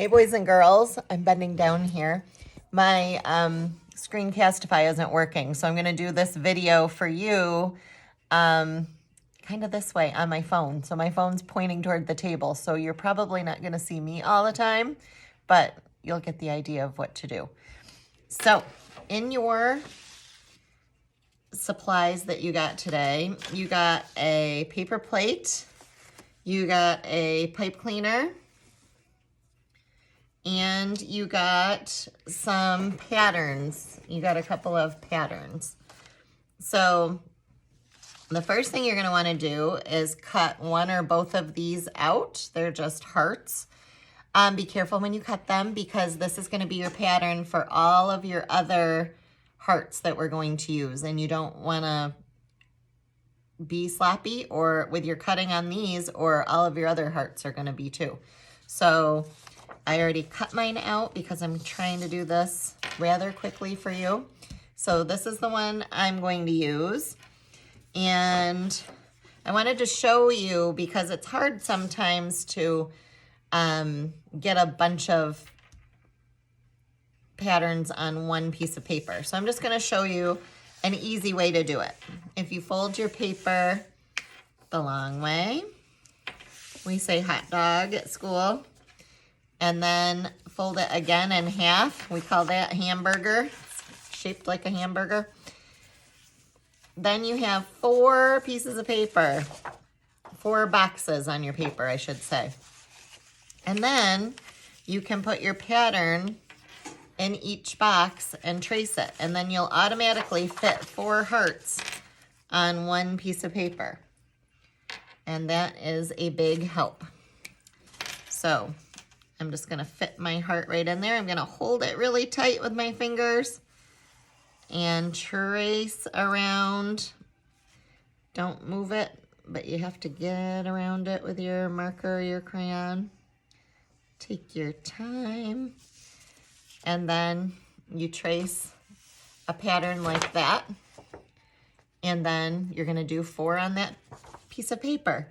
Hey boys and girls, I'm bending down here. My Screencastify isn't working, so I'm gonna do this video for you kind of this way on my phone. So my phone's pointing toward the table, so you're probably not gonna see me all the time, but you'll get the idea of what to do. So in your supplies that you got today, you got a paper plate, you got a pipe cleaner, and you got some patterns. You got a couple of patterns. So the first thing you're going to want to do is cut one or both of these out. They're just hearts. Be careful when you cut them because this is going to be your pattern for all of your other hearts that we're going to use. And you don't want to be sloppy or with your cutting on these, or all of your other hearts are going to be too. So I already cut mine out because I'm trying to do this rather quickly for you. So this is the one I'm going to use. And I wanted to show you because it's hard sometimes to get a bunch of patterns on one piece of paper. So I'm just going to show you an easy way to do it. If you fold your paper the long way, we say hot dog at school, and then fold it again in half. We call that hamburger. It's shaped like a hamburger. Then you have 4 pieces of paper, 4 boxes on your paper, I should say. And then you can put your pattern in each box and trace it. And then you'll automatically fit 4 hearts on one piece of paper. And that is a big help. So I'm just gonna fit my heart right in there. I'm gonna hold it really tight with my fingers and trace around. Don't move it, but you have to get around it with your marker or your crayon. Take your time. And then you trace a pattern like that. And then you're gonna do 4 on that piece of paper.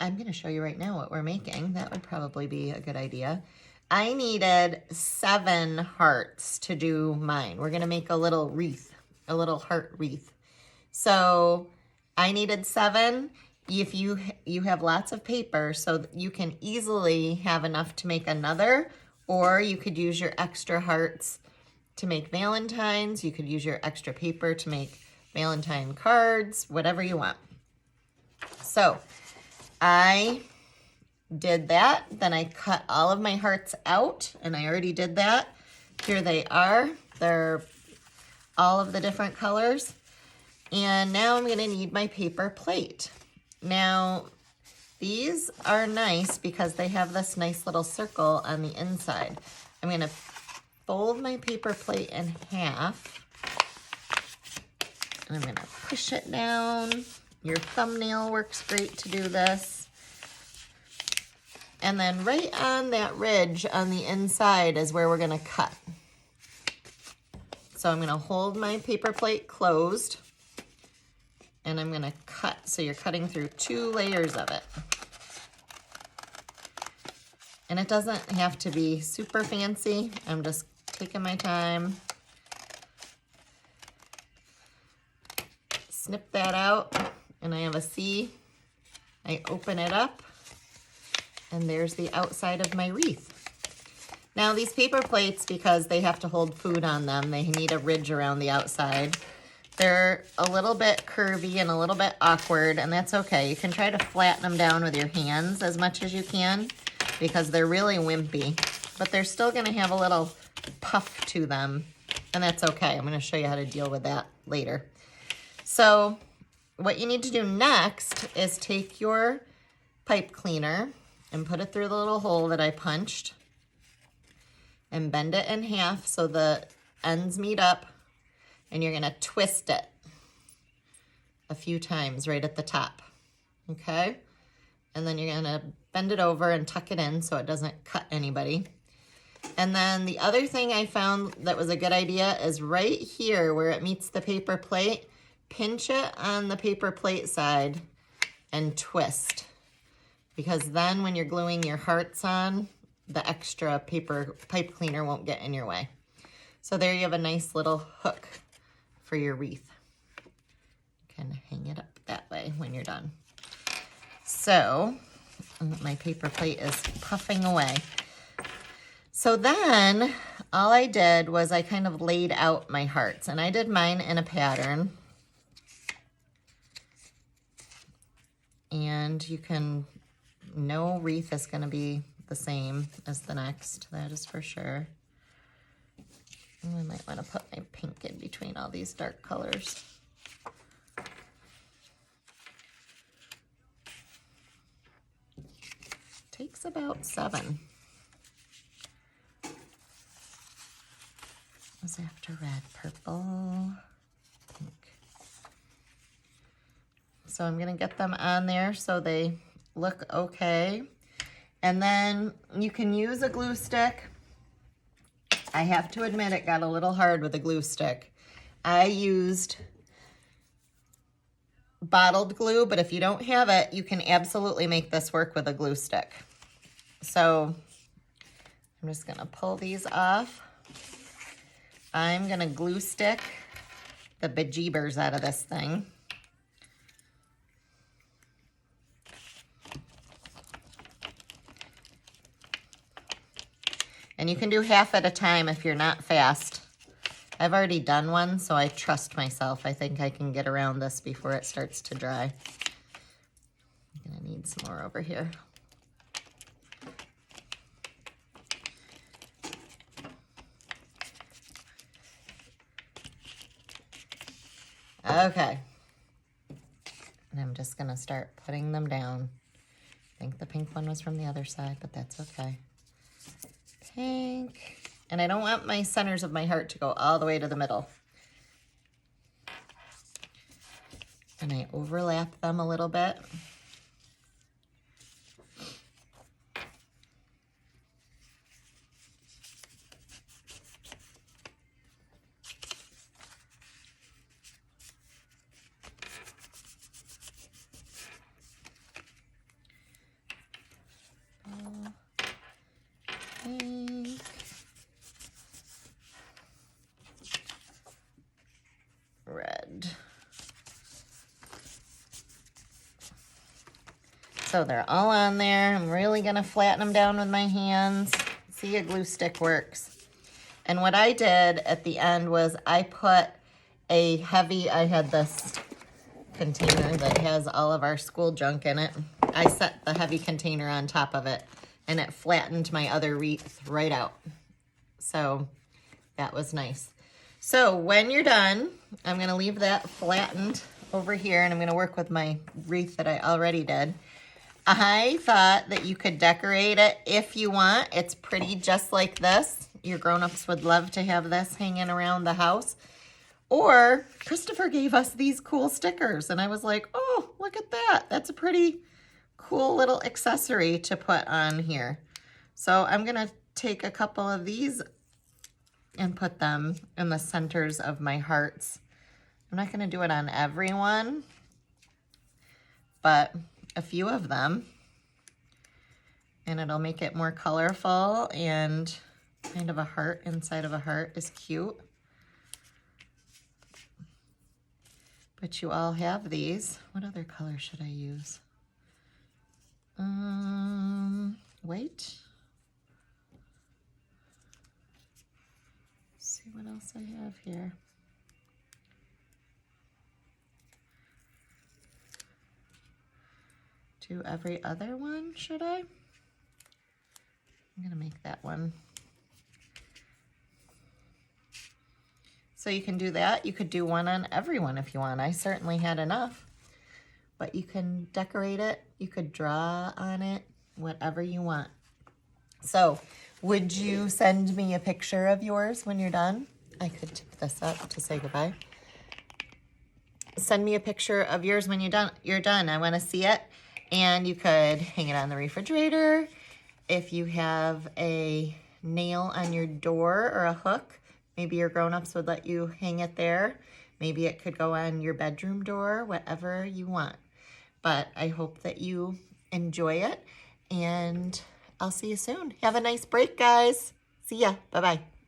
I'm going to show you right now what we're making. That would probably be a good idea. I needed 7 hearts to do mine. We're going to make a little wreath, a little heart wreath. So I needed 7. If you have lots of paper, so you can easily have enough to make another, or you could use your extra hearts to make Valentines. You could use your extra paper to make Valentine cards, whatever you want. So I did that, then I cut all of my hearts out, and I already did that. Here they are. They're all of the different colors. And now I'm gonna need my paper plate. Now, these are nice because they have this nice little circle on the inside. I'm gonna fold my paper plate in half, and I'm gonna push it down. Your thumbnail works great to do this. And then right on that ridge on the inside is where we're gonna cut. So I'm gonna hold my paper plate closed, and I'm gonna cut. So you're cutting through 2 layers of it. And it doesn't have to be super fancy. I'm just taking my time. Snip that out. And I have a C. I open it up, and there's the outside of my wreath. Now these paper plates, because they have to hold food on them, they need a ridge around the outside. They're a little bit curvy and a little bit awkward, and that's okay. You can try to flatten them down with your hands as much as you can because they're really wimpy, but they're still gonna have a little puff to them, and that's okay. I'm gonna show you how to deal with that later. So what you need to do next is take your pipe cleaner and put it through the little hole that I punched and bend it in half so the ends meet up, and you're gonna twist it a few times right at the top, okay? And then you're gonna bend it over and tuck it in so it doesn't cut anybody. And then the other thing I found that was a good idea is right here where it meets the paper plate, pinch it on the paper plate side and twist. because then when you're gluing your hearts on, the extra paper pipe cleaner won't get in your way. So there you have a nice little hook for your wreath. You can hang it up that way when you're done. So my paper plate is puffing away. So then all I did was I kind of laid out my hearts, and I did mine in a pattern. And you can, no wreath is going to be the same as the next, that is for sure. Oh, I might want to put my pink in between all these dark colors. Takes about 7. What's after red? Purple, pink. So I'm going to get them on there so they look okay. And then you can use a glue stick. I have to admit it got a little hard with a glue stick. I used bottled glue, but if you don't have it, you can absolutely make this work with a glue stick. So I'm just gonna pull these off. I'm gonna glue stick the bejeebers out of this thing. And you can do half at a time if you're not fast. I've already done one, so I trust myself. I think I can get around this before it starts to dry. I'm gonna need some more over here. Okay. And I'm just gonna start putting them down. I think the pink one was from the other side, but that's okay. Pink. And I don't want my centers of my heart to go all the way to the middle. And I overlap them a little bit. Pink. Red. So they're all on there. I'm really gonna flatten them down with my hands. See, a glue stick works. And what I did at the end was I put a heavy, I had this container that has all of our school junk in it. I set the heavy container on top of it, and it flattened my other wreath right out. So that was nice. So when you're done, I'm gonna leave that flattened over here, and I'm gonna work with my wreath that I already did. I thought that you could decorate it if you want. It's pretty just like this. Your grown-ups would love to have this hanging around the house. Or Christopher gave us these cool stickers, and I was like, oh, look at that. That's a pretty cool little accessory to put on here. So I'm gonna take a couple of these and put them in the centers of my hearts. I'm not gonna do it on everyone, but a few of them, and it'll make it more colorful, and kind of a heart inside of a heart is cute. But you all have these. What other color should I use? White. Let's see what else I have here. Do every other one, should I? I'm gonna make that one. So you can do that. You could do one on everyone if you want. I certainly had enough, but you can decorate it. You could draw on it, whatever you want. So would you send me a picture of yours when you're done? I could tip this up to say goodbye. Send me a picture of yours when you're done. I want to see it. And you could hang it on the refrigerator. If you have a nail on your door or a hook, maybe your grown-ups would let you hang it there. Maybe it could go on your bedroom door, whatever you want. But I hope that you enjoy it, and I'll see you soon. Have a nice break, guys. See ya. Bye-bye.